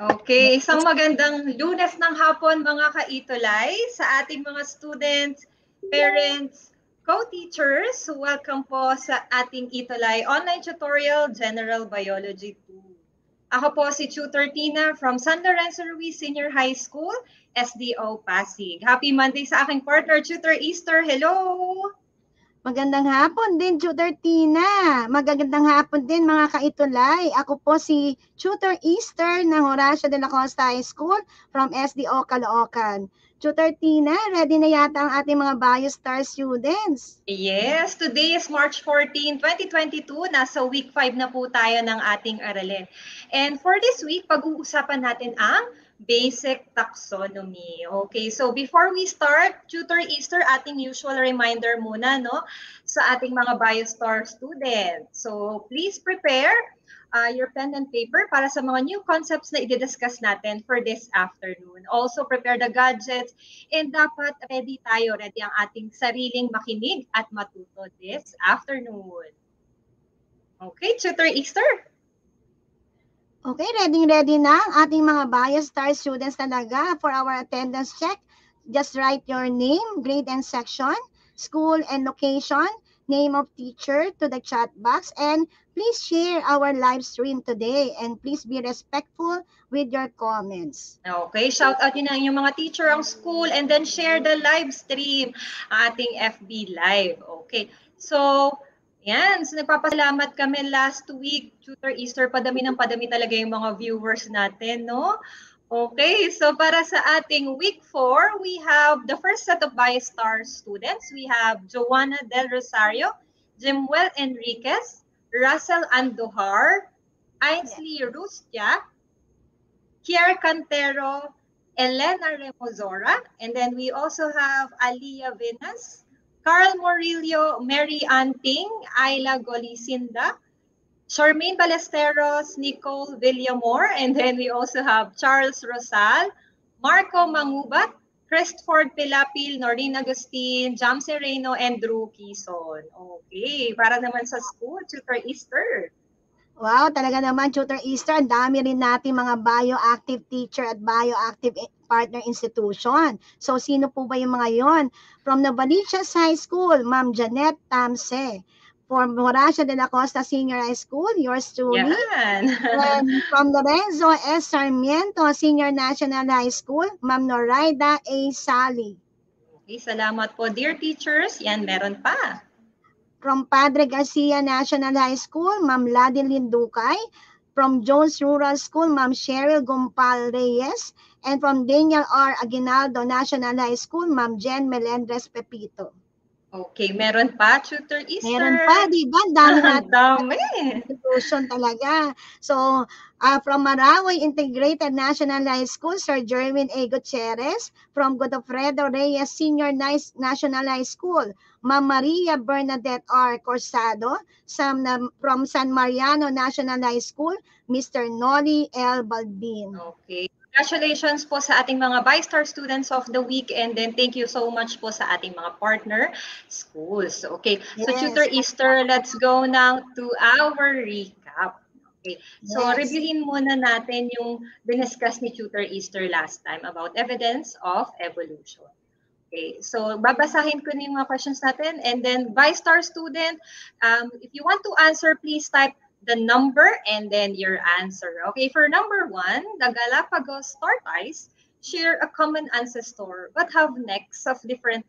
Okay, isang magandang Lunes ng hapon mga kaitulay sa ating mga students, parents, co-teachers. Welcome po sa ating Itulay Online Tutorial General Biology 2. Ako po si Tutor Tina from San Lorenzo Ruiz Senior High School, SDO Pasig. Happy Monday sa aking partner, Tutor Easter. Hello! Magandang hapon din, Tutor Tina. Magandang hapon din, mga kaitulay. Ako po si Tutor Easter ng Horacio de la Costa High School from SDO Caloocan. Tutor Tina, ready na yata ang ating mga BioStar students? Yes, today is March 14, 2022. Nasa week 5 na po tayo ng ating aralin. And for this week, pag-uusapan natin ang basic taxonomy. Okay, so before we start, Tutor Easter, ating usual reminder muna, no, sa ating mga BioStar students. So please prepare your pen and paper para sa mga new concepts na i-discuss natin for this afternoon. Also prepare the gadgets and dapat ready ang ating sariling makinig at matuto this afternoon. Okay, Tutor Easter? Okay, ready na ang ating mga BioStar students talaga for our attendance check. Just write your name, grade and section, school and location, name of teacher to the chat box, and please share our live stream today and please be respectful with your comments. Okay, shout out yun ang inyong mga teacher, ang school, and then share the live stream, ating FB Live. Okay, so yan, so nagpapasalamat kami last week, Tutor Easter, padami talaga yung mga viewers natin, no? Okay, so para sa ating week 4, we have the first set of BioStar students. We have Joanna Del Rosario, Jimwell Enriquez, Russell Andujar, Ainsley Rustia, Kier Cantero, Elena Remozora, and then we also have Alia Venas, Carl Morillo, Mary Anting, Ayla Golicinda, Charmaine Ballesteros, Nicole Villamor, and then we also have Charles Rosal, Marco Mangubat, Christopher Pilapil, Noreen Agustin, Jam Sereno, and Drew Quezon. Okay, para naman sa school, Tutor Easter. Wow, talaga naman, Tutor Easter, ang dami rin natin mga bioactive teacher at bioactive partner institution. So, sino po ba yung mga yon? From Novaliches High School, Ma'am Janet Tamse. From Horacio de la Costa Senior High School, yours truly. Yan. And from Lorenzo S. Sarmiento Senior National High School, Ma'am Noraida A. Sally. Okay, salamat po, dear teachers. Yan, meron pa. From Padre Garcia National High School, Ma'am Ladilyn Ducay. From Jones Rural School, Ma'am Cheryl Gumpal Reyes. And from Daniel R. Aguinaldo National High School, Ma'am Jen Melendres Pepito. Okay, meron pa, Tutor Easter? Meron pa, di ba? Dami natin. Dami. Institution talaga. So, from Marawi Integrated National High School, Sir Jerwin A. Gutierrez. From Godofredo Reyes Senior National High School, Ma'am Maria Bernadette R. Corsado. From San Mariano National High School, Mr. Noli L. Balbin. Okay. Congratulations po sa ating mga BioStar students of the week, and then thank you so much po sa ating mga partner schools. Okay, so yes. Tutor Easter, let's go now to our recap. Okay, so yes. Reviewin muna natin yung diniscuss ni Tutor Easter last time about evidence of evolution. Okay, so babasahin ko na yung mga questions natin, and then BioStar student, if you want to answer, please type the number and then your answer. Okay, for number 1, the Galapagos tortoise share a common ancestor but have necks of different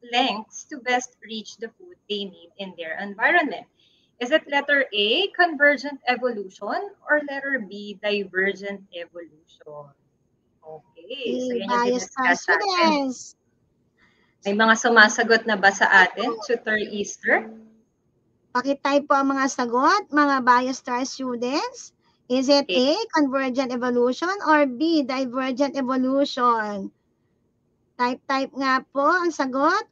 lengths to best reach the food they need in their environment. Is it letter A, convergent evolution, or letter B, divergent evolution? Okay, so yan yung discuss natin. May mga sumasagot na ba sa atin, Tutor Easter? Pakitype po ang mga sagot, mga BioStar students. Is it A, convergent evolution, or B, divergent evolution? Type nga po ang sagot.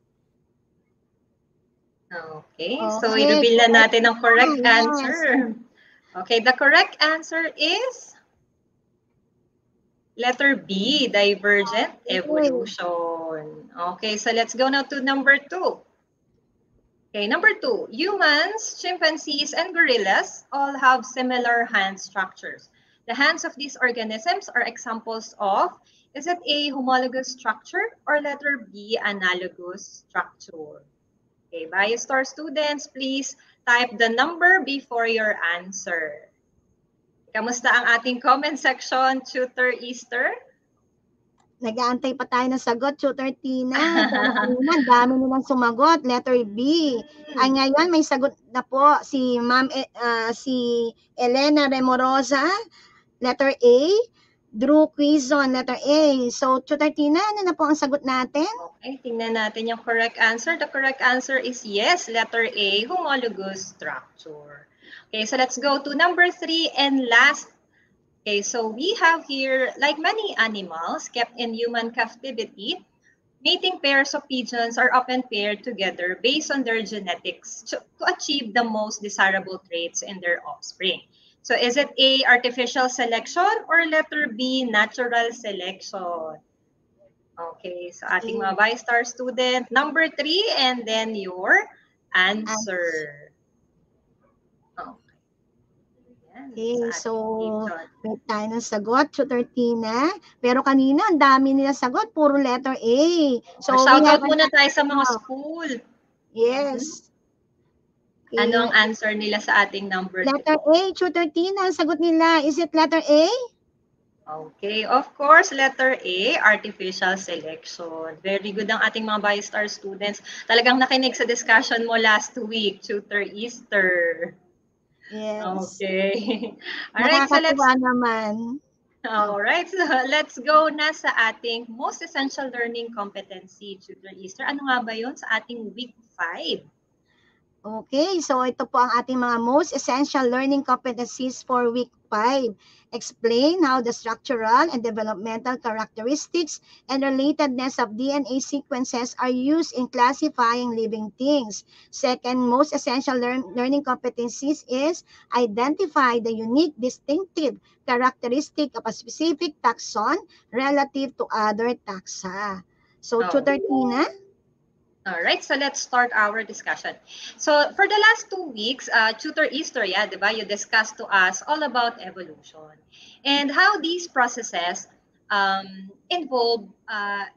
Okay, so i-reveal na natin ang correct answer. Okay, the correct answer is letter B, divergent evolution. Okay, so let's go now to number 2. Okay, number 2, humans, chimpanzees, and gorillas all have similar hand structures. The hands of these organisms are examples of, is it A, homologous structure, or letter B, analogous structure? Okay, BioStar students, please type the number before your answer. Kamusta ang ating comment section, Tutor Easter? Nag-aantay pa tayo ng sagot, Tutor Tina. Pero kanina, dami nilang sumagot. Letter B. Ay ngayon, may sagot na po si si Elena Remorosa. Letter A. Drew Quizon, letter A. So, Tutor Tina, ano na po ang sagot natin? Okay, tingnan natin yung correct answer. The correct answer is yes, letter A, homologous structure. Okay, so let's go to number 3 and last. Okay, so we have here, like many animals kept in human captivity, mating pairs of pigeons are often paired together based on their genetics to achieve the most desirable traits in their offspring. So is it A, artificial selection, or letter B, natural selection? Okay, so ating mga BioStar student, number 3, and then your answer. Okay, so may tayo ng sagot, Tutor Tina. Pero kanina, ang dami nila sagot, puro letter A. So, shout out muna tayo sa mga school. Yes. Okay. Ano ang answer nila sa ating number 2? Letter A, Tutor Tina, ang sagot nila. Is it letter A? Okay, of course, letter A, artificial selection. Very good ang ating mga BioStar students. Talagang nakinig sa discussion mo last week, Tutor Easter. Yes. Okay. Alright, so let's go na sa ating most essential learning competency, Tutor Easter. Ano nga ba yun sa ating week 5? Okay, so ito po ang ating mga most essential learning competencies for week 5. Explain how the structural and developmental characteristics and relatedness of DNA sequences are used in classifying living things. Second most essential learning competencies is identify the unique distinctive characteristic of a specific taxon relative to other taxa. So, Tutor Tina? All right, so let's start our discussion. So for the last 2 weeks, Tutor Easter, diba, you discussed to us all about evolution and how these processes involve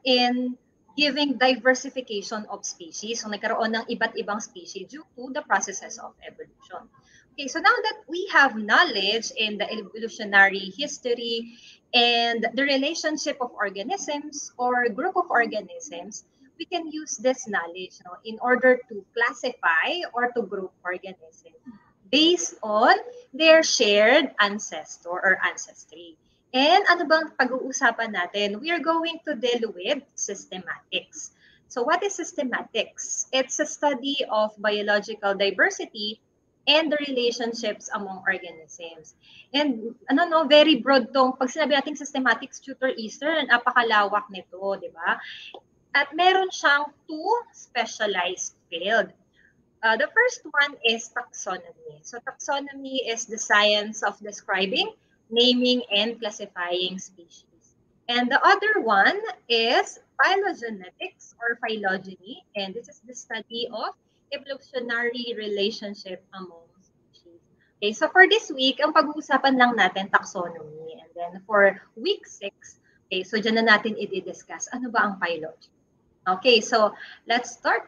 in giving diversification of species. So nagkaroon ng iba't ibang species due to the processes of evolution. Okay, so now that we have knowledge in the evolutionary history and the relationship of organisms or group of organisms, we can use this knowledge in order to classify or to group organisms based on their shared ancestor or ancestry. And ano bang pag-uusapan natin? We are going to deal with systematics. So what is systematics? It's a study of biological diversity and the relationships among organisms. And very broad tong pag sinabi nating systematics, Tutor Easter, napakalawak nito, di ba? At meron siyang 2 specialized field. The first one is taxonomy. So taxonomy is the science of describing, naming, and classifying species. And the other one is phylogenetics or phylogeny. And this is the study of evolutionary relationship among species. Okay, so for this week, ang pag-uusapan lang natin taxonomy. And then for week 6, okay, so dyan na natin i-discuss ano ba ang phylogeny. Okay, so let's start.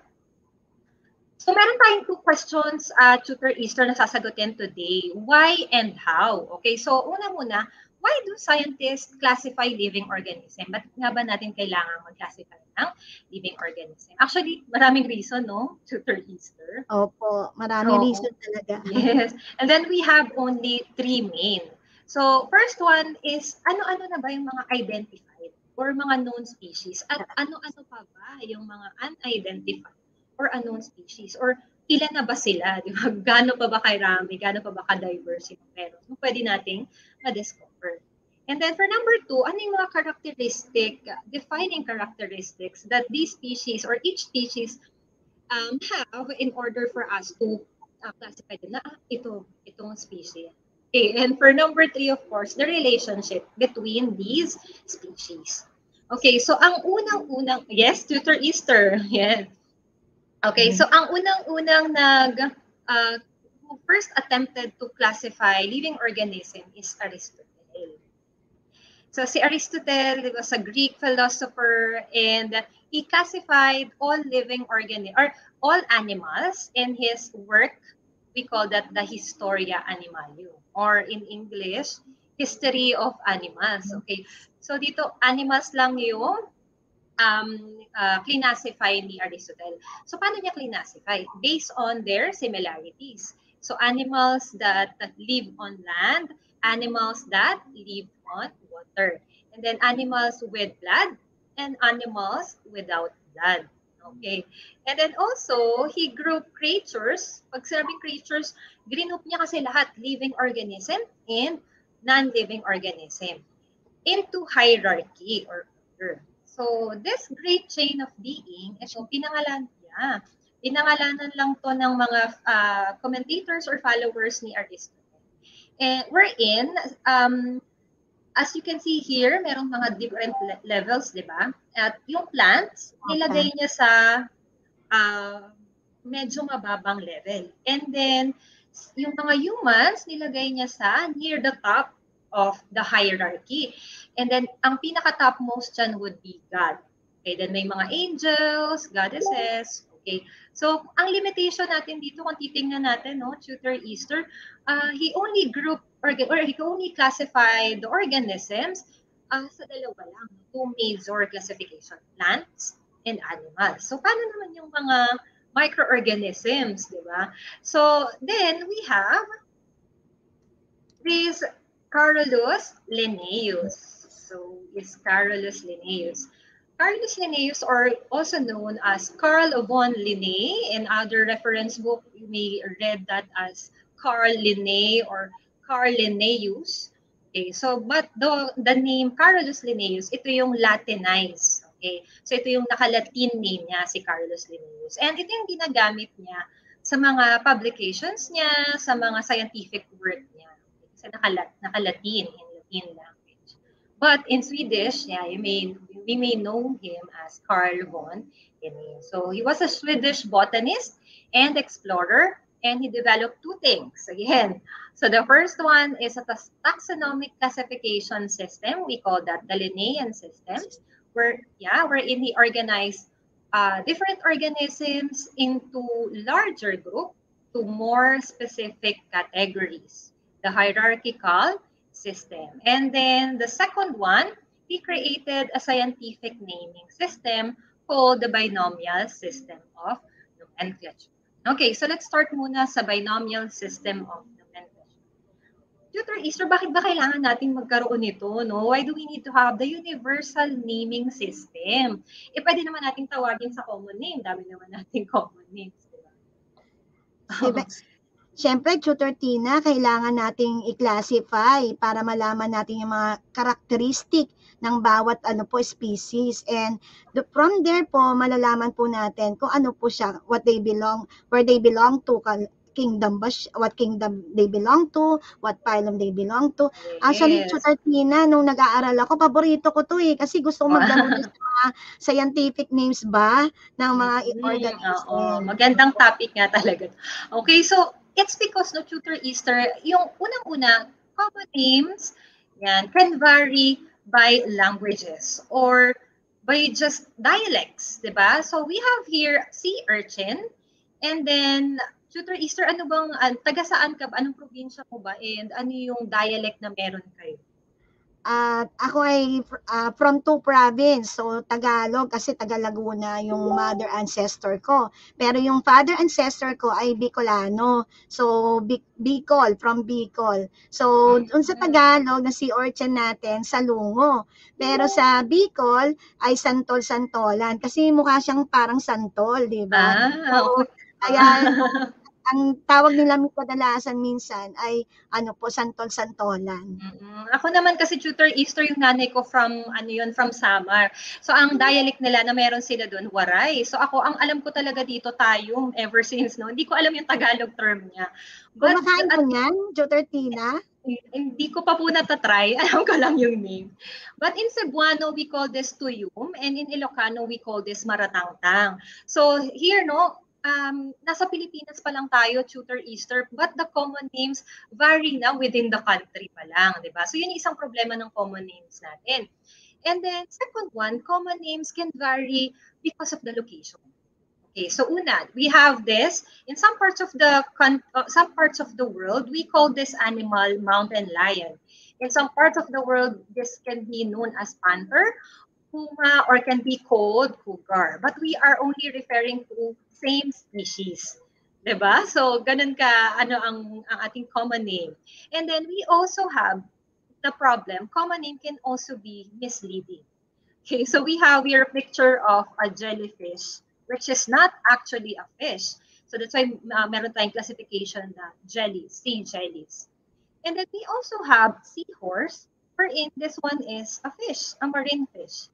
So meron tayong 2 questions, Tutor Easter, na sasagutin today. Why and how? Okay, so una muna, why do scientists classify living organism? Ba't nga ba natin kailangan mag-classify ng living organism? Actually, maraming reason, no, Tutor Easter? Opo, maraming reason talaga. Yes, and then we have only 3 main. So first one is, ano-ano na ba yung mga identified or mga known species at ano-ano pa ba yung mga unidentified or unknown species or ilan na ba sila, di ba? Gaano pa ba karami, gaano pa ba ka-diverse yung meron? So, pwede nating ma-discover. And then for number 2, ano yung mga defining characteristics that these species or each species have in order for us to classify them na itong species. Okay, and for number 3, of course, the relationship between these species. Okay, so ang unang-unang, yes, Tutor Easter, yes. Okay, so ang unang-unang who first attempted to classify living organism is Aristotle. So si Aristotle was a Greek philosopher, and he classified all living or all animals in his work. We call that the Historia Animalium, or in English, History of Animals. Okay. So dito, animals lang yung classify ni Aristotle. So paano niya classify? Based on their similarities. So animals that live on land, animals that live on water, and then animals with blood and animals without blood. Okay. And then also, he grouped creatures. Pag sinabing creatures, group niya kasi lahat, living organism and non-living organism, into hierarchy or order. So, this great chain of being, ito, pinangalanan niya. Pinangalanan lang to ng mga commentators or followers ni Aristotle. And wherein, as you can see here, merong mga different levels, di ba? At yung plants, nilagay niya sa medyo mababang level. And then, yung mga humans, nilagay niya sa near the top of the hierarchy. And then, ang pinaka-topmost dyan would be God. Okay, then may mga angels, goddesses. Okay, so ang limitation natin dito, kung titingnan natin, no, Tutor Easter, he only grouped or he only classified the organisms sa dalawa lang, two major classification, plants and animals. So, paano naman yung mga microorganisms, di ba? So, then we have this Carolus Linnaeus. So, is Carolus Linnaeus. Carolus Linnaeus, or also known as Carl von Linné. In other reference book, you may read that as Carl Linné or Carl Linnaeus. Okay, so but the name Carolus Linnaeus, ito yung Latinized. Okay, so ito yung naka-Latin name niya, si Carolus Linnaeus. And ito yung ginagamit niya sa mga publications niya, sa mga scientific work niya. Kasi naka-Latin, in Latin language. But in Swedish, yeah, we may know him as Carl von Linné. So he was a Swedish botanist and explorer, and he developed two things. Again, so the first one is a taxonomic classification system. We call that the Linnaean system, wherein he organized different organisms into larger group to more specific categories. The hierarchical system. And then the second one, he created a scientific naming system called the binomial system of nomenclature. Okay, so let's start muna sa binomial system of nomenclature. Tutor Easter, bakit ba kailangan natin magkaroon nito? No? Why do we need to have the universal naming system? Pwede naman natin tawagin sa common name. Dami naman natin common names. Diba? Siyempre, Tutor Tina, kailangan nating i-classify para malaman natin yung mga karakteristik ng bawat species. And from there po, malalaman po natin kung ano po siya, where they belong to, kingdom ba, what kingdom they belong to, what phylum they belong to. Actually, Tutor Tina, nung nag-aaral ako, paborito ko to kasi gusto ko maglaro sa mga scientific names ba ng mga organisms. Magandang topic nga talaga. Okay, so it's because, no, Tutor Easter, yung unang-una, common names, yan, can vary by languages or by just dialects, di ba? So we have here sea urchin, and then, Tutor Easter, ano bang, taga saan ka ba? Anong probinsya mo ba? And ano yung dialect na meron kayo? Ako ay from two province, so Tagalog kasi taga Laguna yung mother ancestor ko. Pero yung father ancestor ko ay Bicolano. So Bicol, from Bicol. So dun sa Tagalog na si Orchan natin sa Lungo. Pero sa Bicol ay Santol-Santolan kasi mukha siyang parang santol, di ba? So, kaya ang tawag nila kadalasan minsan ay Santol-Santolan. Ako naman kasi Tutor Easter, yung nanay ko from from Samar. So ang dialect nila na meron sila doon, Waray. So ako, ang alam ko talaga dito tayong ever since, no. Hindi ko alam yung Tagalog term niya. Kumakain ko niyan, Tutor Tina? Hindi ko pa po natatry. Alam ko lang yung name. But in Cebuano, we call this tuyum, and in Ilocano, we call this maratangtang. So here, no, nasa Pilipinas pa lang tayo, Tutor Easter, but the common names vary na within the country pa lang, di ba? So yun yung isang problema ng common names natin. And then second one, common names can vary because of the location. Okay, so una, we have this in some parts of the world, we call this animal mountain lion. In some parts of the world, this can be known as panther, puma, or can be called cougar. But we are only referring to same species. Diba? So, ganun ka, ang ating common name. And then we also have the problem, common name can also be misleading. Okay, so we have here a picture of a jellyfish, which is not actually a fish. So that's why meron tayong classification na jellies, sea jellies. And then we also have seahorse, wherein this one is a fish, a marine fish.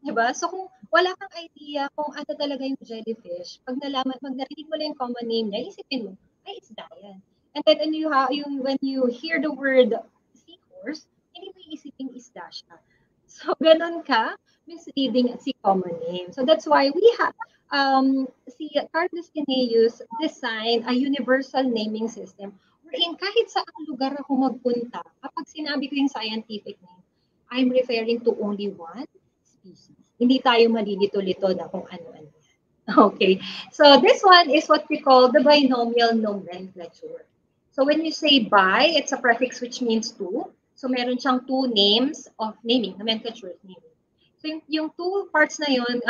Diba? So kung wala kang idea kung ano talaga yung jellyfish, pag narinig mo lang yung common name niya, isipin mo, ay, isda yan. And then when you hear the word seahorse, hindi mo iisipin isda siya. So, ganun ka, misleading si common name. So, that's why we have, si Carlos Linnaeus designed a universal naming system wherein kahit saan lugar ako magpunta, kapag sinabi ko yung scientific name, I'm referring to only one species. Hindi tayo malilito-lito na kung ano-ano. Okay. So, this one is what we call the binomial nomenclature. So, when you say bi, it's a prefix which means two. So, meron siyang two names of naming, nomenclature of naming. So, yung two parts na yun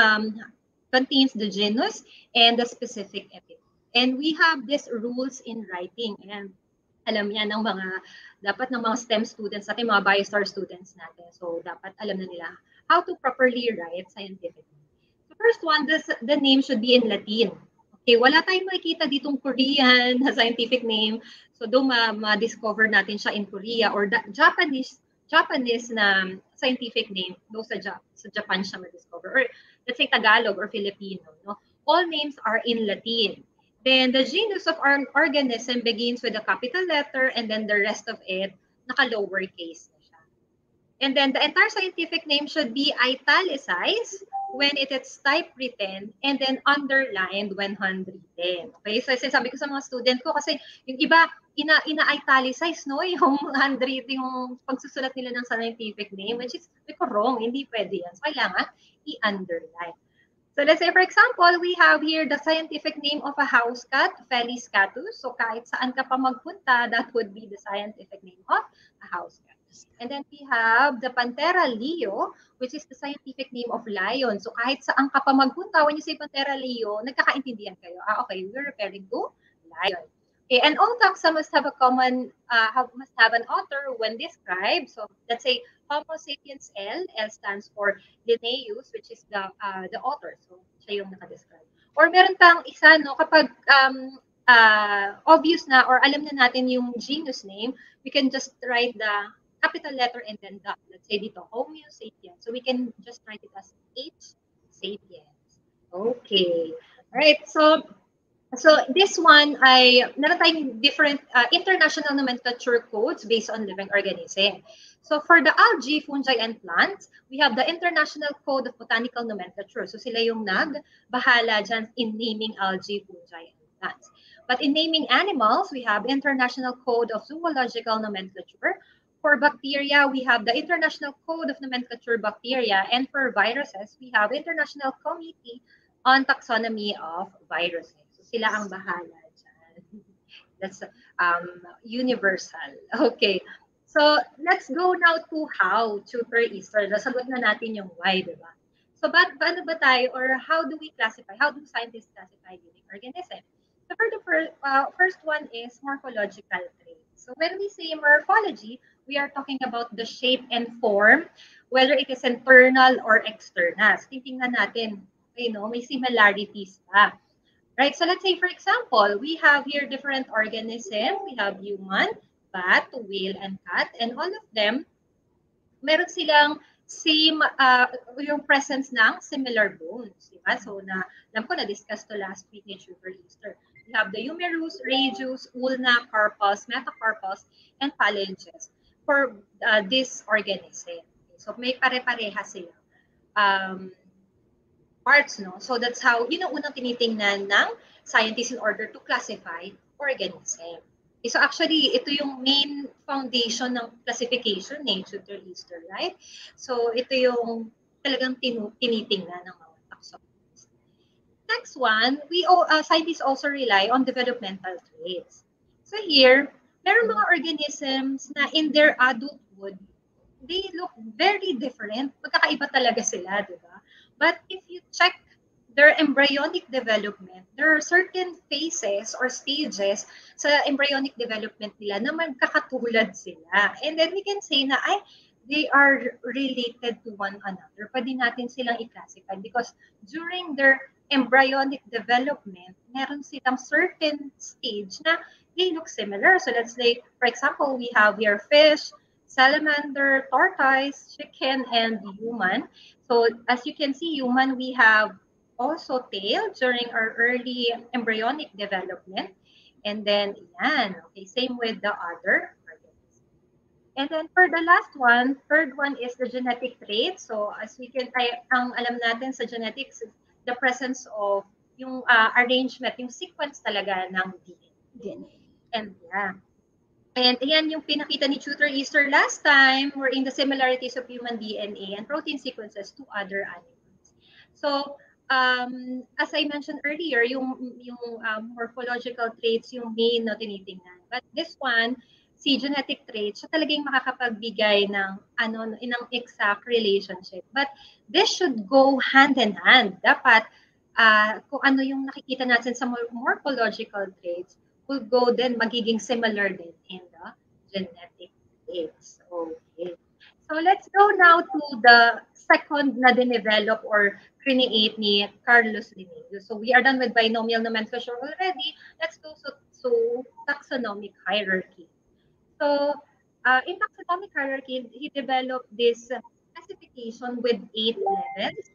contains the genus and the specific epithet. And we have these rules in writing. And alam yan ng dapat ng mga STEM students natin, mga BioStar students natin. So, dapat alam na nila how to properly write scientific. So, first one, the name should be in Latin. Okay, wala tayong makikita ditong Korean na scientific name. So, doon ma-discover natin siya in Korea or Japanese na scientific name, doon sa Japan siya ma-discover. Or let's say Tagalog or Filipino. No? All names are in Latin. Then the genus of our organism begins with a capital letter and then the rest of it naka-lowercase na siya. And then the entire scientific name should be italicized when it is typewritten and then underlined when handwritten. Okay, so sinasabi ko sa mga student ko kasi yung iba ina-italicize no yung handwriting, yung pagsusulat nila ng scientific name, which is wrong, hindi pwede yan. So kailangan i-underline. So let's say for example, we have here the scientific name of a house cat, Felis catus. So kahit saan ka pa magpunta, that would be the scientific name of a house cat. And then we have the Panthera leo, which is the scientific name of lion. So kahit saan ka pa magpunta, when you say Panthera leo, nagkakaintindihan kayo. Okay, we're referring to lion. Okay, and all taxa must have must have an author when described. So let's say Homo sapiens L stands for Linnaeus, which is the author. So siya yung nakadescribe. Or meron tang isa, no, kapag obvious na or alam na natin yung genus name, we can just write the capital letter and then the, let's say dito, Homo sapiens. So we can just write it as H sapiens. Okay. All right. So this one meron tayong different international nomenclature codes based on living organism. So for the algae, fungi, and plants, we have the International Code of Botanical Nomenclature. So sila yung nagbahala dyan in naming algae, fungi, and plants. But in naming animals, we have International Code of Zoological Nomenclature. For bacteria, we have the International Code of Nomenclature Bacteria. And for viruses, we have International Committee on Taxonomy of Viruses. Sila ang bahala dyan. That's universal. Okay. So, let's go now to how, Tutor Easter. Nasagot na natin yung why, di ba? So, paano ba tayo, or how do we classify, how do scientists classify living organism? So, for the first one is morphological traits. So, when we say morphology, we are talking about the shape and form, whether it is internal or external. So, titingnan natin, may similarities pa. Right, so let's say, for example, we have here different organisms. We have human, bat, whale, and cat. And all of them, meron silang same, yung presence ng similar bones. Diba? So, alam ko, na-discuss to last week ni Tutor Easter. We have the humerus, radius, ulna, carpus, metacarpus, and phalanges for this organism. So, may pare-pareha sila. parts, no? So that's how, yun ang unang tinitingnan ng scientists in order to classify organism. So actually, ito yung main foundation ng classification ng Schuster-Easter, right? So ito yung talagang tinitingnan ng mga taxonomists. Next one, scientists also rely on developmental traits. So here, meron mga organisms na in their adulthood, they look very different. Magkakaiba talaga sila, di ba? But if you check their embryonic development, there are certain phases or stages sa embryonic development nila na magkakatulad sila. And then we can say na, they are related to one another. Pwede natin silang i-classify because during their embryonic development, meron silang certain stage na they look similar. So let's say, for example, we have here fish, salamander, tortoise, chicken, and human. So as you can see, human, we have also tail during our early embryonic development. And then, yan. Okay, same with the other organisms. And then for the last one, third one is the genetic trait. So as we can, ang alam natin sa genetics, the presence of yung arrangement, yung sequence talaga ng DNA. And yeah. And ayan yung pinakita ni Schuster-Easter last time, were in the similarities of human DNA and protein sequences to other animals. So, as I mentioned earlier, yung morphological traits yung main na tinitingnan. But this one, si genetic traits, siya talagang makakapagbigay ng ng exact relationship. But this should go hand in hand. Dapat kung ano yung nakikita natin sa morphological traits will go then magiging similar din in the genetic traits. Okay. So let's go now to the second na dinevelop or create ni Carlos Linneo. So we are done with binomial nomenclature already. Let's go to taxonomic hierarchy. So in taxonomic hierarchy, he developed this classification with 8 levels.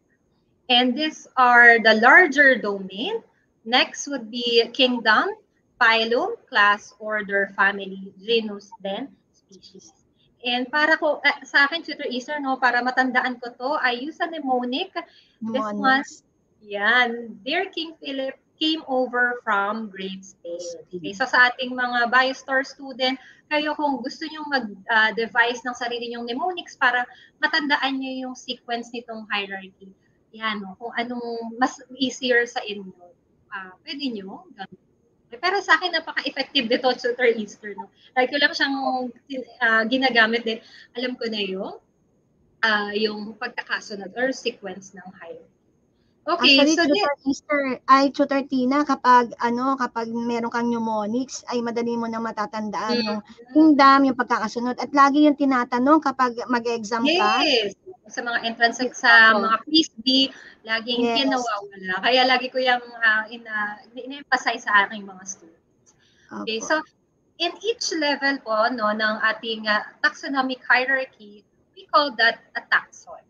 And these are the larger domain. Next would be kingdom, phylum, class, order, family, genus, then species. And para ko, sa akin, Schuster-Easter, no, para matandaan ko to, I use a mnemonic. This one, yan, dear King Philip came over from grade Spain. Okay, so sa ating mga BioStar student, kayo kung gusto nyo mag-devise ng sarili nyong mnemonics para matandaan nyo yung sequence nitong hierarchy. Yan, no, kung anong mas easier sa inyo, pwede nyo gamitin. Pero sa akin, napaka-effective dito, Schuster-Easter. No? Like ko lang siyang ginagamit din. Alam ko na yung pagkakasunod or sequence ng hierarchy. Okay, actually, so Tutor Tina, kapag meron kang mnemonics, ay madali mo na matatandaan yung kingdom, yung pagkakasunod. At lagi yung tinatanong kapag mag-exam ka. Yes. Sa mga entrance exam, mga quiz B, laging kinawawala. Kaya lagi ko yung in-emphasize sa aking mga students. Okay, so in each level po no ng ating taxonomic hierarchy, we call that a taxon.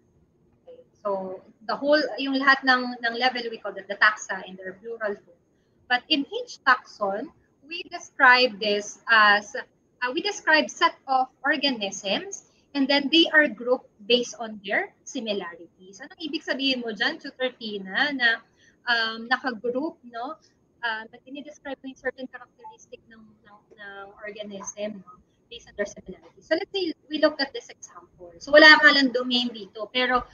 Okay, so the whole, yung lahat ng level, we call that the taxa in their plural form. But in each taxon, we describe this as we describe set of organisms. And then they are grouped based on their similarities. Anong ibig sabihin mo dyan, Tutor Tina, na naka-group, no? Dinidescribe mo yung certain characteristic ng organism, no? Based on their similarities. So let's say we look at this example. So wala nga lang domain dito, pero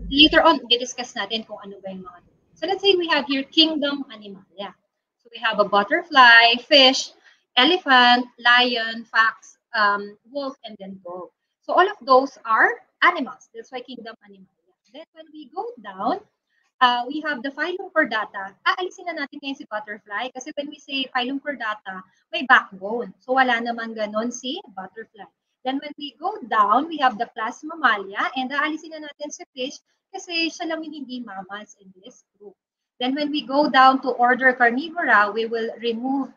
later on, i-discuss natin kung ano ba yung mga domain. So let's say we have here kingdom animalia. So we have a butterfly, fish, elephant, lion, fox, wolf, and then dog. So all of those are animals. That's why kingdom animalia. Then when we go down, we have the phylum chordata. Aalisin na natin ngayon si butterfly kasi when we say phylum chordata, may backbone. So wala naman ganon si butterfly. Then when we go down, we have the class mammalia and aalisin na natin si fish kasi siya lang yung hindi mammals in this group. Then when we go down to order carnivora, we will remove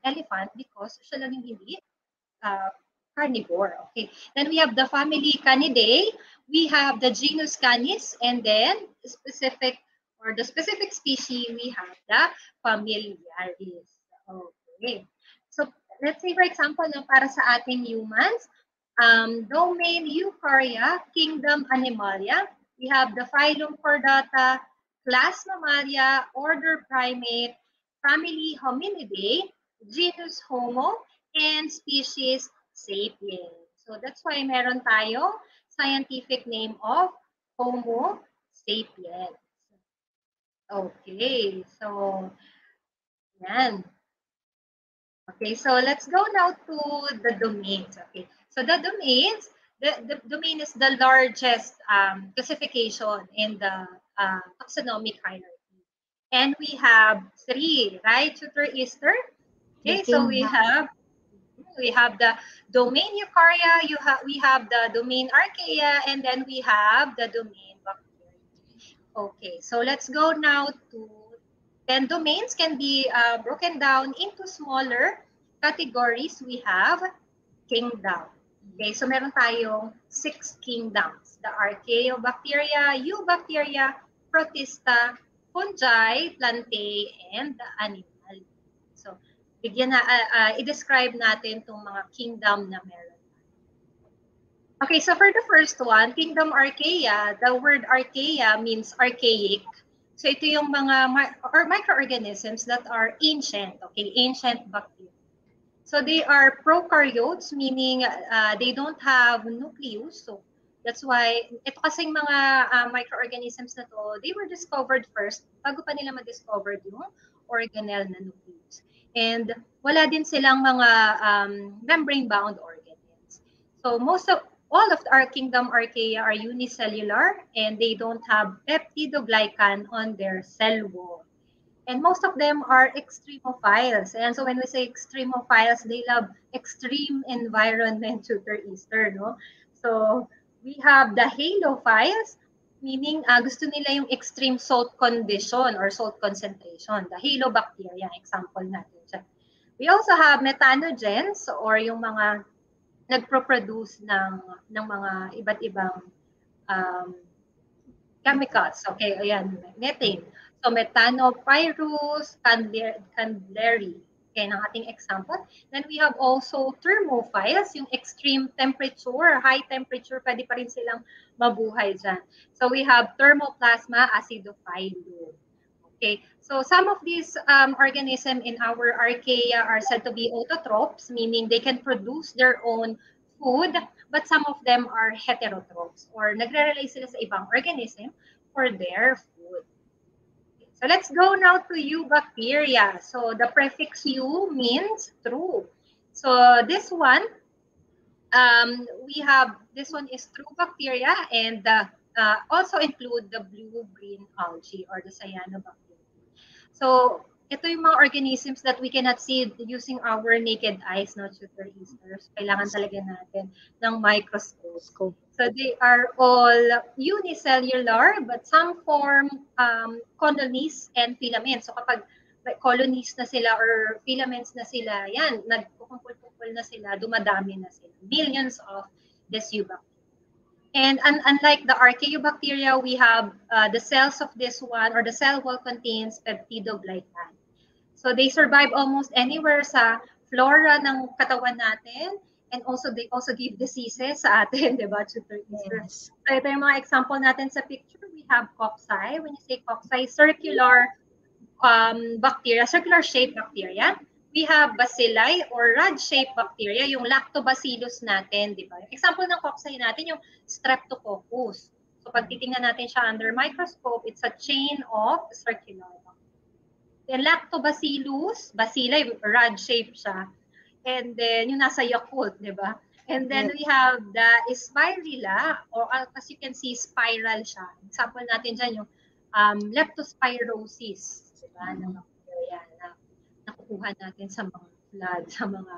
elephant because siya lang yung hindi carnivore. Okay. Then we have the family Canidae. We have the genus Canis, and then the specific species, we have the Familiaris. Okay. So let's say for example, no, para sa ating humans, domain Eukarya, kingdom Animalia, We have the phylum Chordata, class Mammalia, order Primate, family Hominidae, genus Homo, and species Sapiens. So that's why meron tayo scientific name of Homo sapiens. Okay, so yan. Okay, so let's go now to the domains. Okay, so the domains, the domain is the largest classification in the taxonomic hierarchy. And we have three, right, Tutor Easter? Okay, so we have the domain Eukarya, we have the domain Archaea, and then we have the domain Bacteria. Okay, so let's go now to, then domains can be broken down into smaller categories. We have kingdom. Okay, so meron tayong 6 kingdoms. The Archaeobacteria, Eubacteria, Protista, Fungi, Plantae, and the animal. So, bigyan na, i-describe natin itong mga kingdom na meron. Okay, so for the first one, Kingdom Archaea, the word Archaea means archaic. So ito yung mga microorganisms that are ancient, okay, ancient bacteria. So they are prokaryotes, meaning they don't have nucleus. So that's why, ito kasing mga microorganisms na to, they were discovered first, bago pa nila ma-discovered yung organelle na nucleus. And wala din silang mga membrane-bound organelles. So all of our Kingdom Archaea are unicellular and they don't have peptidoglycan on their cell wall. And most of them are extremophiles. And so when we say extremophiles, they love extreme environment, Tutor Easter, no? So we have the halophiles, meaning gusto nila yung extreme salt condition or salt concentration. The halobacteria, example natin siya. We also have methanogens or yung mga nagpro-produce ng mga iba't ibang chemicals. Okay, ayan, methane. So, methanopyrus, candleri. Okay, ng ating example. Then we have also thermophiles, yung extreme temperature, high temperature, pwede pa rin silang mabuhay dyan. So, we have thermoplasma acidophilum. Okay, so some of these organisms in our archaea are said to be autotrophs, meaning they can produce their own food, but some of them are heterotrophs, or nagre-rely sila sa ibang organism for their food. Okay, so let's go now to Eubacteria. So the prefix Eu means true. So this one, this one is true bacteria, and also include the blue-green algae or the cyanobacteria. So, ito yung mga organisms that we cannot see using our naked eyes, no, Tutor Easter. So, kailangan talaga natin ng microscope. So, they are all unicellular, but some form colonies and filaments. So, kapag colonies na sila or filaments na sila, yan, nagkukumpul-kumpul na sila, dumadami na sila. Millions of this Eubacteria. And unlike the Archaeobacteria, we have the cells of this one, or the cell wall contains peptidoglycan. So they survive almost anywhere sa flora ng katawan natin, and also they also give diseases sa atin, di ba? Yes. So ito yung mga example natin sa picture. We have cocci. When you say cocci, circular bacteria, circular shaped bacteria. We have bacilli or rod-shaped bacteria, yung lactobacillus natin, di ba? Example ng cocci natin, yung streptococcus. So pag titingnan natin siya under microscope, it's a chain of circular bacteria. Then lactobacillus, bacilli, rod-shaped siya. And then yung nasa Yakult, di ba? And then we have the spirilla, or as you can see, spiral siya. Example natin dyan, yung leptospirosis, di ba? Ng bacteria na nakukuha natin sa mga blood, sa mga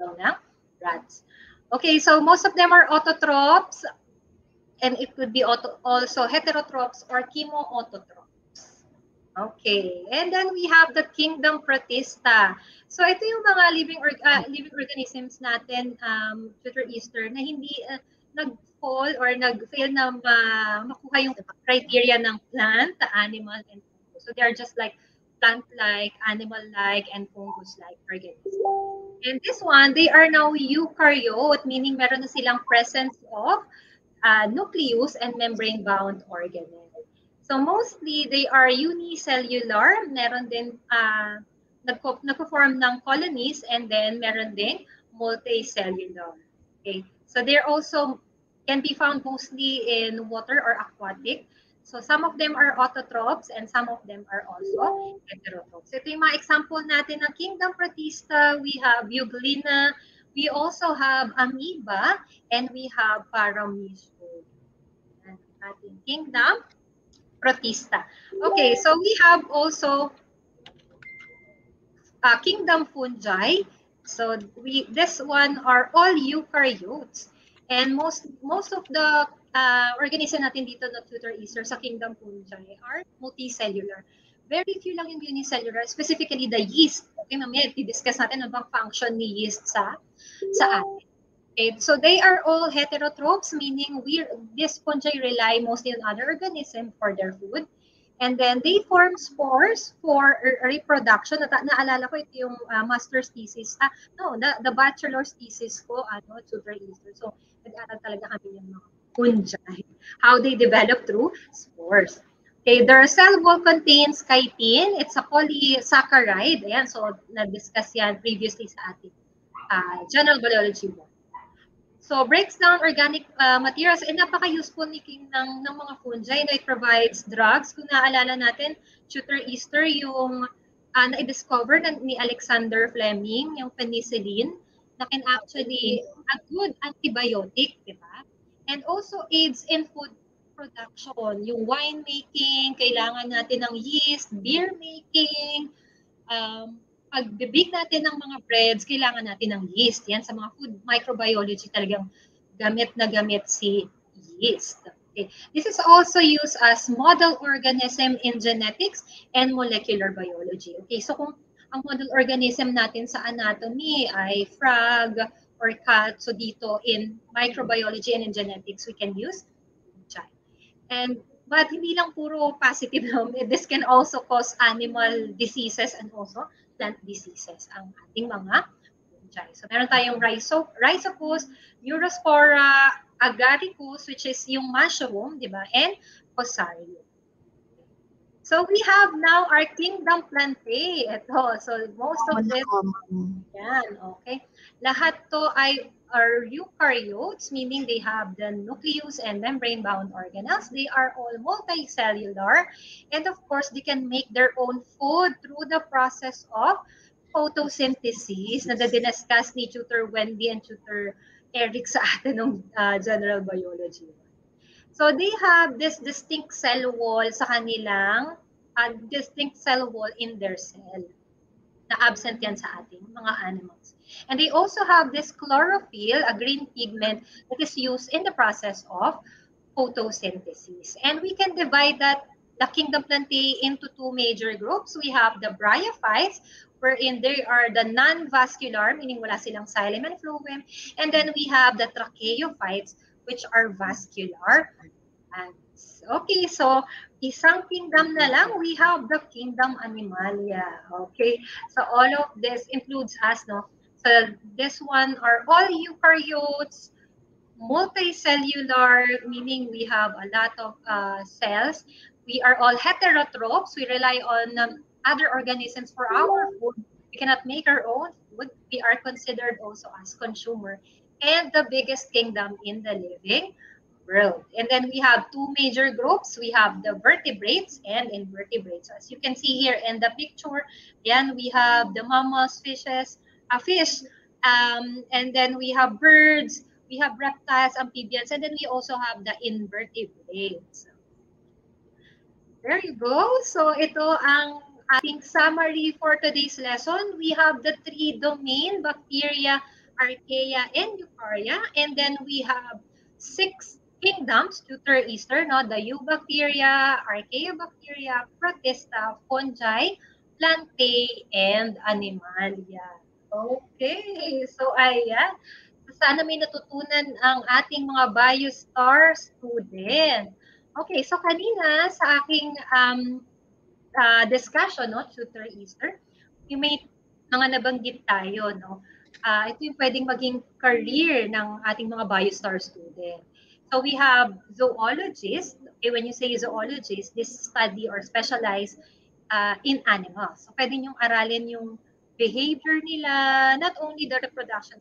ng rats. Okay, so most of them are autotrophs, and it could be also heterotrophs or chemoautotrophs. Okay, and then we have the Kingdom Protista. So ito yung mga living organisms natin, Tutor Easter, na hindi nag-fall or nag-fail na makuha yung criteria ng plant, animal, and fungus. So they are just like plant-like, animal-like, and fungus-like organisms. And this one, they are now eukaryote, meaning meron na silang presence of nucleus and membrane-bound organelle. So mostly, they are unicellular. Meron din nagpo-form ng colonies, and then meron din multicellular. Okay? So they're also can be found mostly in water or aquatic. So some of them are autotrophs and some of them are also heterotrophs. Ito yung mga example natin ng kingdom Protista. We have Euglena, we also have amoeba, and we have Paramecium. Ating kingdom Protista. Okay, so we have also kingdom fungi. So this one are all eukaryotes. And most of the organism natin dito na Tutor Easter sa kingdom fungi are multicellular. Very few lang yung unicellular, specifically the yeast. Okay, mamaya i-discuss natin ano bang function ni yeast sa atin. Okay, so they are all heterotrophs, meaning this fungi rely mostly on other organisms for their food. And then they form spores for reproduction. Naalala ko ito yung master's thesis. The bachelor's thesis ko, Tutor Easter. So, nag-aral talaga kami ng mga fungi. How they develop through spores. Okay, their cell wall contains chitin. It's a polysaccharide. Ayan, so na-discuss yan previously sa ating general biology book. So, breaks down organic materials and napaka-useful ng mga fungi na it provides drugs. Kung naaalala natin, Tutor Easter, yung na-discover ni Alexander Fleming, yung penicillin, na can actually a good antibiotic, di ba? And also aids in food production. Yung wine making, kailangan natin ng yeast, beer making, pagbibig natin ng mga breads, kailangan natin ng yeast. Yan, sa mga food microbiology talagang gamit na gamit si yeast. Okay. This is also used as model organism in genetics and molecular biology. Okay, so kung ang model organism natin sa anatomy ay frog or cat, so dito in microbiology and in genetics, we can use fungi. But hindi lang puro positive. This can also cause animal diseases and also plant diseases ang ating mga fungi. So meron tayong Rhizopus, Neurospora, Agaricus, which is yung mushroom, di ba? And Fusarium. So we have now our kingdom Plantae. Ito. So most of this, yan, okay. Lahat to are eukaryotes, meaning they have the nucleus and membrane-bound organelles. They are all multicellular. And of course, they can make their own food through the process of photosynthesis na diniscuss ni Tutor Wendy and Tutor Eric sa atin ng general biology. So they have this distinct cell wall sa kanilang, distinct cell wall in their cell. Na absent yan sa ating mga animals. And they also have this chlorophyll, a green pigment that is used in the process of photosynthesis. And we can divide the kingdom Plantae into two major groups. We have the bryophytes, wherein they are the non-vascular, meaning wala silang xylem and phloem. And then we have the tracheophytes, which are vascular. Okay, so isang kingdom na lang, we have the kingdom Animalia. Okay, so all of this includes us, no? So this one are all eukaryotes, multicellular, meaning we have a lot of cells. We are all heterotrophs. We rely on other organisms for our food. We cannot make our own food. We are considered also as consumer. And the biggest kingdom in the living world. And then we have two major groups. We have the vertebrates and invertebrates. So as you can see here in the picture, then we have the mammals, fishes, fish, and then we have birds, we have reptiles, amphibians, and then we also have the invertebrates. There you go. So ito ang ating summary for today's lesson. We have the three domain, bacteria, archaea, and eukarya. And then we have 6 kingdoms, Tutor Easter, no? The eubacteria, archaeobacteria, protista, fungi, Plantae, and animalia. Okay, so ayan. Sana may natutunan ang ating mga BioStar student. Okay, so kanina sa aking discussion, no, Tutor Easter, yung may mga nabanggit tayo, no? Ito yung pwedeng maging career ng ating mga BioStar student. So we have zoologists. Okay, when you say zoologist, this study or specialize in animals. So pwede niyong aralin yung behavior nila, not only the reproduction,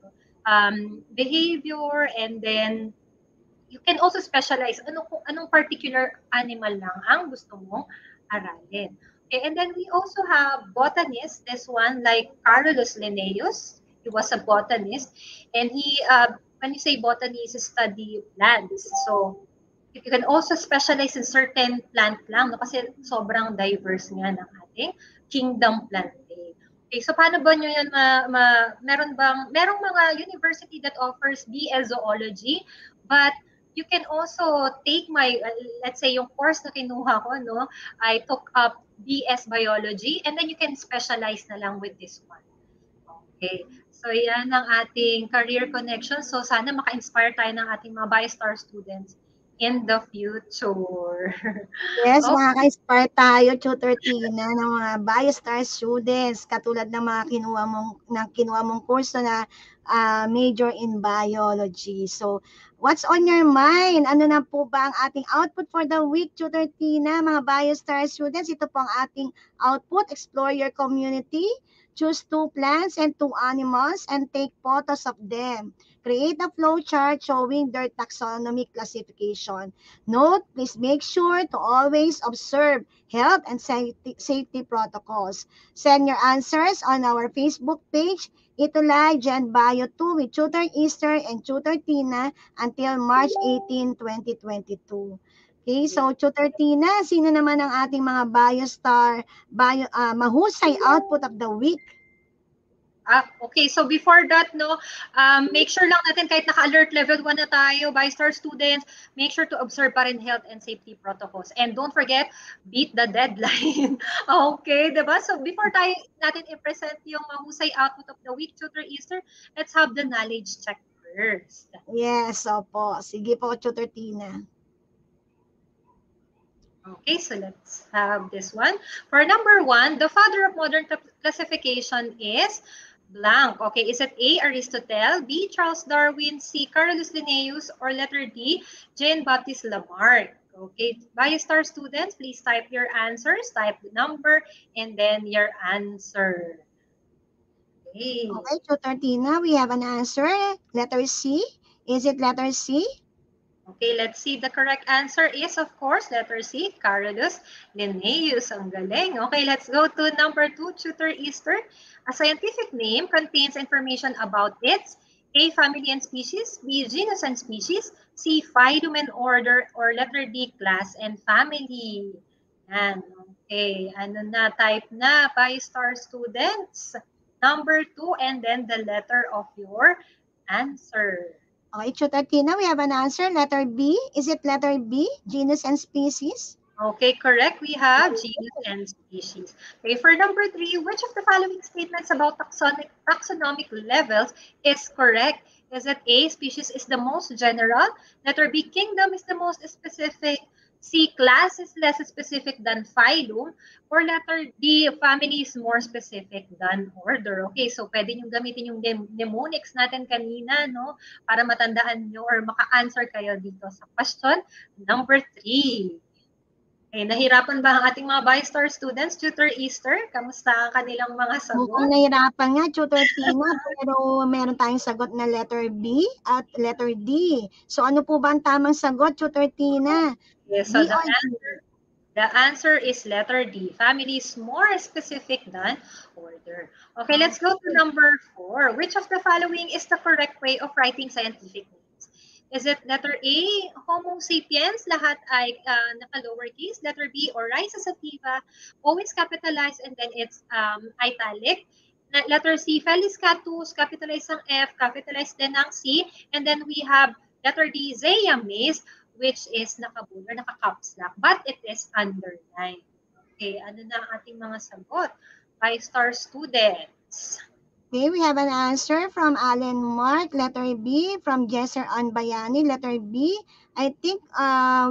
behavior, and then you can also specialize kung anong particular animal lang ang gusto mong aralin. Okay, and then we also have botanists, this one like Carolus Linnaeus. He was a botanist, and he when you say botany is study plants. So you can also specialize in certain plant lang, no? Kasi sobrang diverse nga ng ating kingdom planting. Okay, so paano ba nyo yan merong mga university that offers BS Zoology, but you can also take let's say yung course na kinuha ko, no? I took up BS Biology, and then you can specialize na lang with this one. Okay. So yan ang ating career connection. So sana maka-inspire tayo ng ating mga BioStar students in the future. Yes, Okay. makaka-inspire tayo, Tutor Tina, ng mga BioStar students katulad ng mga kinuha mong kurso na major in biology. So, what's on your mind? Ano na po ba ang ating output for the week, Tutor Tina, mga BioStar students? Ito po ang ating output. Explore your community. Choose 2 plants and 2 animals and take photos of them. Create a flowchart showing their taxonomic classification. Note, please make sure to always observe health and safety protocols. Send your answers on our Facebook page, Itulay Gen Bio 2 with Tutor Easter and Tutor Tina until March 18, 2022. Okay, so Tutor Tina, sino naman ang ating mga BioStar mahusay output of the week? Okay, so before that, no, make sure lang natin kahit naka-alert level 1 na tayo, BioStar students, make sure to observe pa rin health and safety protocols. And don't forget, beat the deadline. Okay, diba? So before natin i-present yung mahusay output of the week, Tutor Easter, let's have the knowledge check first. Yes, opo. Sige po, Tutor Tina. Okay, so let's have this one. For number 1, the father of modern classification is blank. Okay, is it A, Aristotle, B, Charles Darwin, C, Carolus Linnaeus, or letter D, Jean-Baptiste Lamarck? Okay, BioStar students, please type your answers, type the number, and then your answer. Okay. Okay, Tutor Tina, we have an answer. Letter C. Is it letter C? Okay, let's see. The correct answer is, of course, letter C, Carolus Linnaeus. Ang galing. Okay, let's go to number 2, Tutor Easter. A scientific name contains information about its A, family and species, B, genus and species, C, phylum and order, or letter D, class and family. Yan. Okay, ano na, type na, BioStar students. Number 2, and then the letter of your answer. Okay, Tutor Tina, we have an answer. Letter B. Is it letter B, genus and species? Okay, correct. We have genus and species. Okay, for number 3, which of the following statements about taxonomic levels is correct? Is it A, species is the most general? Letter B, kingdom is the most specific? C, class is less specific than phylum? Or letter D, family is more specific than order? Okay, so pwede nyo gamitin yung mnemonics natin kanina, no? Para matandaan nyo or maka-answer kayo dito sa question number 3. Okay, nahirapan ba ang ating mga BioStar students, Tutor Easter? Kamusta ang kanilang mga sagot? Mukhang nahirapan nga, Tutor Tina, pero meron tayong sagot na letter B at letter D. So ano po ba ang tamang sagot, Tutor Tina? Yes, so the answer is letter D. Family is more specific than order. Okay, let's go to number 4. Which of the following is the correct way of writing scientific names? Is it letter A, Homo sapiens, lahat ay naka-lowercase? Letter B, Oryza sativa, always capitalized and then it's italic. Letter C, Felis catus, capitalized ang F, capitalized din ang C. And then we have letter D, Zea mays, which is naka-bold or naka-caps lock, but it is underlined. Okay, ano na ang ating mga sagot? BioStar students. Okay, we have an answer from Allen Mark, letter B, from Jesser Anbayani, letter B. I think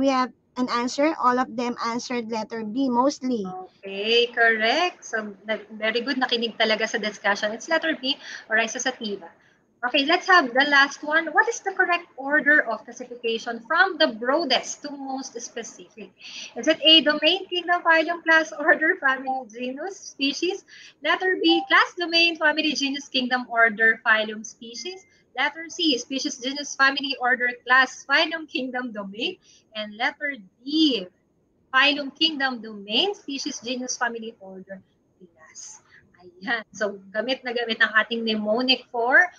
we have an answer. All of them answered letter B, mostly. Okay, correct. So, very good. Nakinig talaga sa discussion. It's letter B, Oryza sativa. Okay, let's have the last one. What is the correct order of classification from the broadest to most specific? Is it A, domain, kingdom, phylum, class, order, family, genus, species? Letter B, class, domain, family, genus, kingdom, order, phylum, species? Letter C, species, genus, family, order, class, phylum, kingdom, domain? And letter D, phylum, kingdom, domain, species, genus, family, order, class. Ayan. So, gamit na gamit ang ating mnemonic for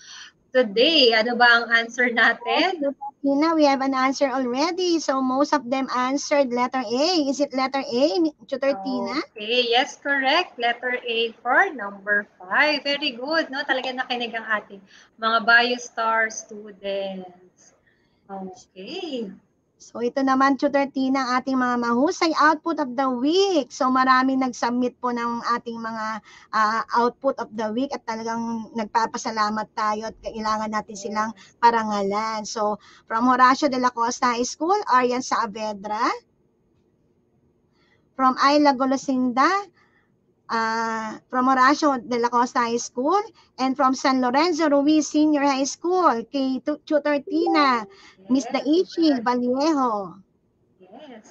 today. Ano ba ang answer natin? Tina, we have an answer already. So most of them answered letter A. Is it letter A, Tutor Tina? Okay, yes, correct. Letter A for number 5. Very good, no? Talaga nakinig ang ating mga BioStar students. Okay. So ito naman, Tutor Tina, ang ating mga mahusay output of the week. So maraming nag-submit po ng ating mga output of the week at talagang nagpapasalamat tayo at kailangan natin silang parangalan. So from Horacio de la Costa High School, Arian Saavedra. From Ayla Golosinda, from Horacio de la Costa High School, and from San Lorenzo Ruiz Senior High School, kay Tutor Tina, Miss Daichi Vallejo. Yes.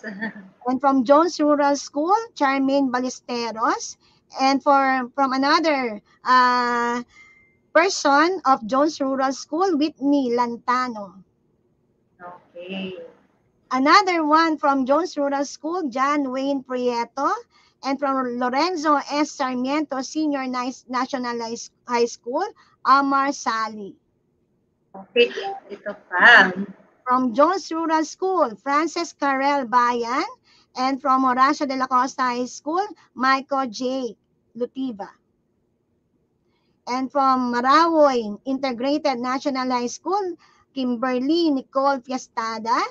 And from Jones Rural School, Charmaine Ballesteros. And from another person of Jones Rural School, Whitney Lantano. Okay. Another one from Jones Rural School, John Wayne Prieto. And from Lorenzo S. Sarmiento Senior National High School, Amar Sali. Okay, ito pa. From Jones Rural School, Frances Carel Bayan. And from Horacio de la Costa High School, Michael J. Lutiva. And from Marawoy Integrated National High School, Kimberly Nicole Fiestada.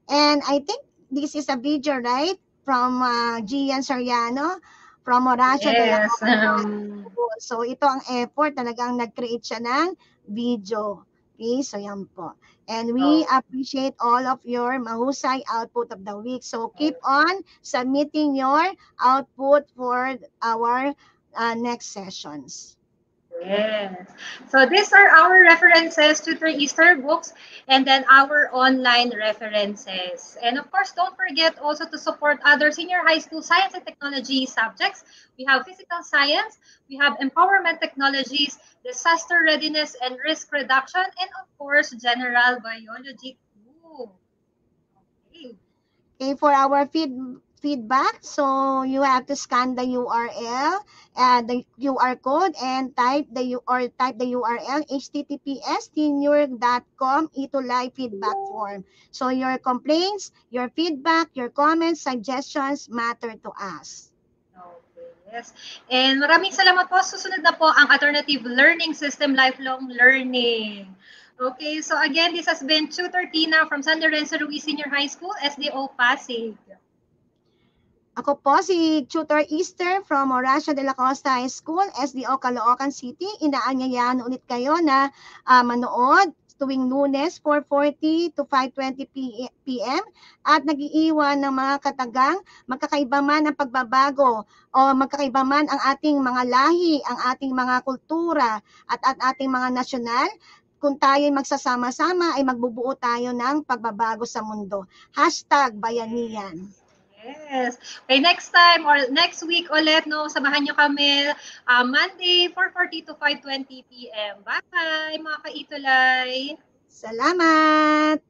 And I think this is a video, right? From Gian Soriano, from Horacio de la Costa High School. So ito ang effort, talagang nag-create siya ng video. Okay, so yan po. And we appreciate all of your mahusay output of the week. So keep on submitting your output for our next sessions. Yes. So these are our references to the Easter books and then our online references. And of course, don't forget also to support other senior high school science and technology subjects. We have physical science, we have empowerment technologies, disaster readiness and risk reduction, and of course, general biology too. Okay. Okay, for our feedback, so you have to scan the URL, the QR code, and type the URL https://tenure.com live feedback form. So your complaints, your feedback, your comments, suggestions matter to us. Okay, yes. And maraming salamat po. Susunod na po ang Alternative Learning System Lifelong Learning. Okay, so again, this has been Tutor Tina from San Lorenzo Ruiz Senior High School, SDO Pasig. Ako po si Tutor Easter from Horacio de la Costa High School, SDO Caloocan City. Inaanyayahan ulit kayo na manood tuwing Lunes 4:40 to 5:20 p.m. at nag-iiwan ng mga katagang magkakaiba man ang pagbabago o magkakaiba man ang ating mga lahi, ang ating mga kultura at ating mga nasyonal. Kung tayo magsasama-sama ay magbubuo tayo ng pagbabago sa mundo. #Bayanihan. Yes. Okay, next time or next week ulit, no, samahan nyo kami Monday 4:40 to 5:20 p.m. Bye, mga kaitulay. Salamat!